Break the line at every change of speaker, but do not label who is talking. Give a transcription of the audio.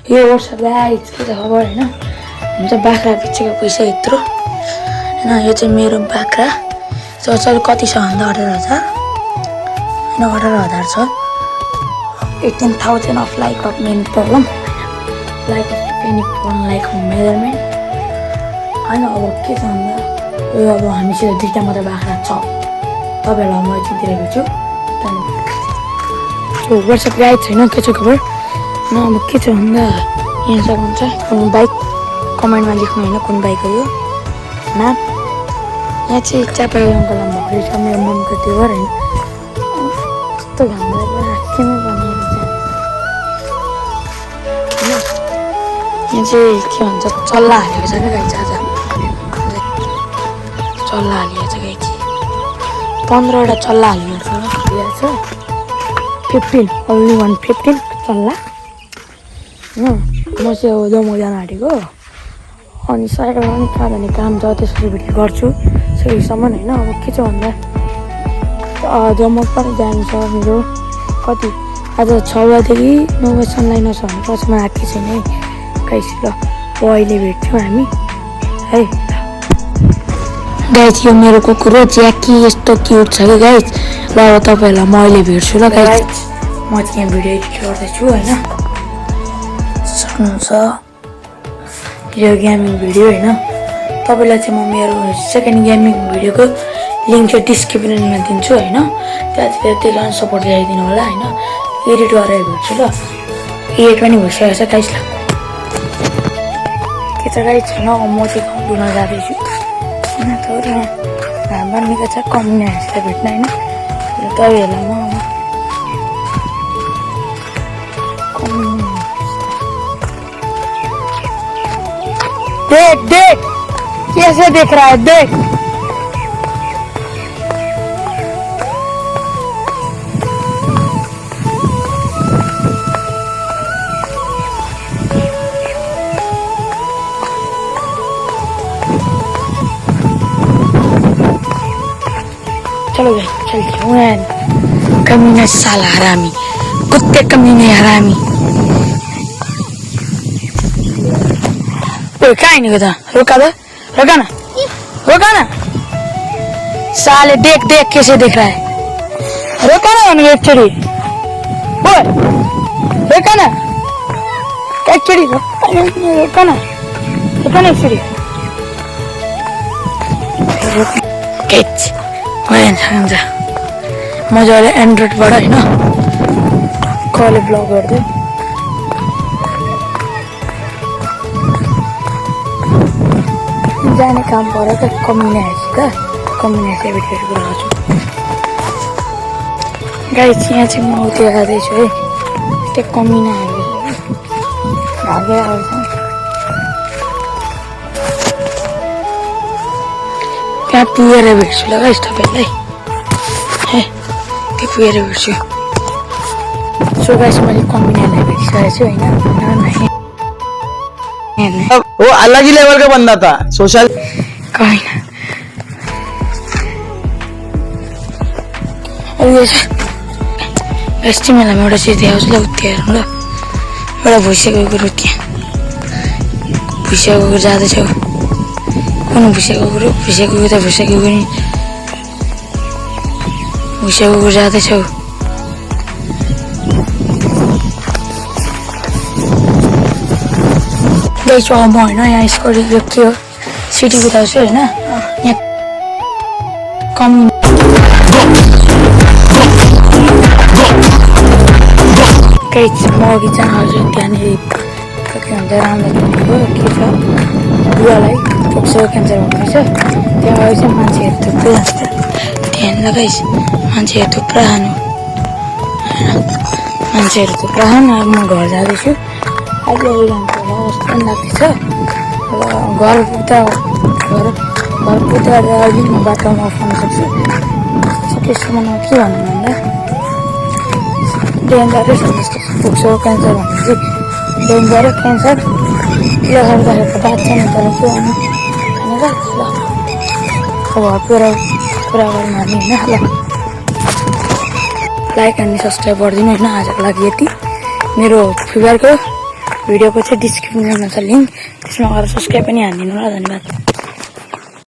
यो वर्ष गाइस के त खबर हैन हुन्छ बाख्रा बेचेको पैसा यत्रो हैन यो चाहिँ मेरो बाख्रा चल कति छ भन्दा 18,000 हैन 18,000 छ 18,000 of like of main problem like of penny problem like of measurement हैन अब के छ भन्दा यो अब हामीसँग दुईटा मात्र बाख्रा छ तपाईहरुलाई म चाहिँ दिएको छु यो वर्ष गाइस छैन के छ खबर न अब के छ भन्दा यहाँ सक्नुहुन्छ कुन बाइक कमेन्टमा लेख्नु हैन कुन बाइक हो यो ना यहाँ चाहिँ चापा अङ्कललाई भरि छ मेरो मम्मीको त्यो घर हैन यस्तो घाम लाग्यो राखेमै बनेर यहाँ चाहिँ के भन्छ चल्ला हालेको छ क्या गाई आज चल्ला हालिएको छ गाई 15 वटा चल्ला हालिएको छ 15 only 115 चल्ला म चाहिँ जम्मू जान आँटेको अनि साइकलमा पनि कहाँ जाने काम छ त्यसरी भिडियो गर्छु सकेसम्म हैन अब के छ भन्दा जम्मू पनि जानु छ मेरो कति आज 6 बजेदेखि 9 बजीसम्म लाइन छ भने पछिमा आएकै छैन है गाइस ल अहिले भेट्छौँ हामी है गाइस यो मेरो कुकुर हो ज्याकी यस्तो क्युट छ कि गाइस ल अब तपाईहरुलाई म अहिले भेट्छु ल गाइस म चाहिँ यहाँ भिडियो एडिट गर्दैछु हैन सक्नुहुन्छ यो गेमिङ भिडियो हैन तपाईलाई चाहिँ म मेरो सेकेन्ड गेमिङ भिडियोको लिंक चाहिँ डिस्क्रिप्सनमा दिन्छु हैन त्यहाँ चाहिँ त्यतिलाई सपोर्ट गरिदिनु होला हैन एडिट गरेर भेट्छु ल एडिट पनि भइसकेको छ गाइस ल के छ गाइस छैन म चाहिँ गाउँ डुल्न जाँदैछु हैन थोरै घाम बन्नेको छ कम्युनिटीलाई भेट्न हैन तपाईहरुलाई म देख देख कैसे देख रहा है देख चलो गए चल कमीना साला हरामी कुत्ते कमीने हरामी कहीं नहीं था रुका ना साले देख देख कैसे देख रहा है रुका ना एक्चुअली बोल रुका ना एक्चुअली रुका ना एक्चुअली कैच मैं मजाले एन्ड्रोइडबाट हैन कल ब्लग गर्दै जाने काम पऱ्यो त कम्युनिटी भिडियोहरू बनाउँछु गाइस यहाँ चाहिँ म उता जाँदैछु है त्यो कम्युनिटीहरू भागै आउँछ त्यहाँ पुगेर भेट्छु ल गाइस तपाईलाई है त्यो पुगेर भेट्छु सो गाइस मैले कम्युनिटीलाई भेटिसकेको छु हैन
वो अलग ही लेवल का बंदा था सोशल
कहीं बेस्टी मेला में एउटा चिज देखाउँछु ल उति हेरौँ ल एउटा भुइँसेको कुरो त्यहाँ भुइँसेको कुरो जाँदैछ कुन भुइँसेको कुरो त भुइँसेको कुरो भुइँसेको कुरो जाँदैछ गाइस म हैन यहाँ स्कोर यो के हो सिटी बिताउँछु हैन यहाँ कम गाइस म अघि जान्छु त्यहाँनिर के भन्छ राम्रो हो के छ बुवालाई फोक्सो क्यान्सर भएको छ त्यहाँ अझै चाहिँ मान्छेहरू थुप्रै जान्छ ध्यान लगाइस मान्छेहरू थुप्रै खानु मान्छेहरू थुप्रै खानु अब म घर जाँदैछु अहिले जान्छु होला जस्तो पनि लाग्दैछ र घर पुग्दा अघि म बाटोमा उठाउन सक्छु त्यसमा के भन्नु भन्दा डेन्जरै छ जस्तो फोक्सो क्यान्सर भन्ने चाहिँ डेन्जरै क्यान्सर यो गर्दाखेरि त बात छैन तर के भन्नु भनेर ल अब कुरा गर्नु भने होइन ल लाइक अनि सब्सक्राइब गरिदिनु होइन आजको लागि यति मेरो फिभरको भिडियोको चाहिँ डिस्क्रिप्सनमा छ लिङ्क, त्यसमा गएर सब्सक्राइब पनि हानिदिनु ल। धन्यवाद।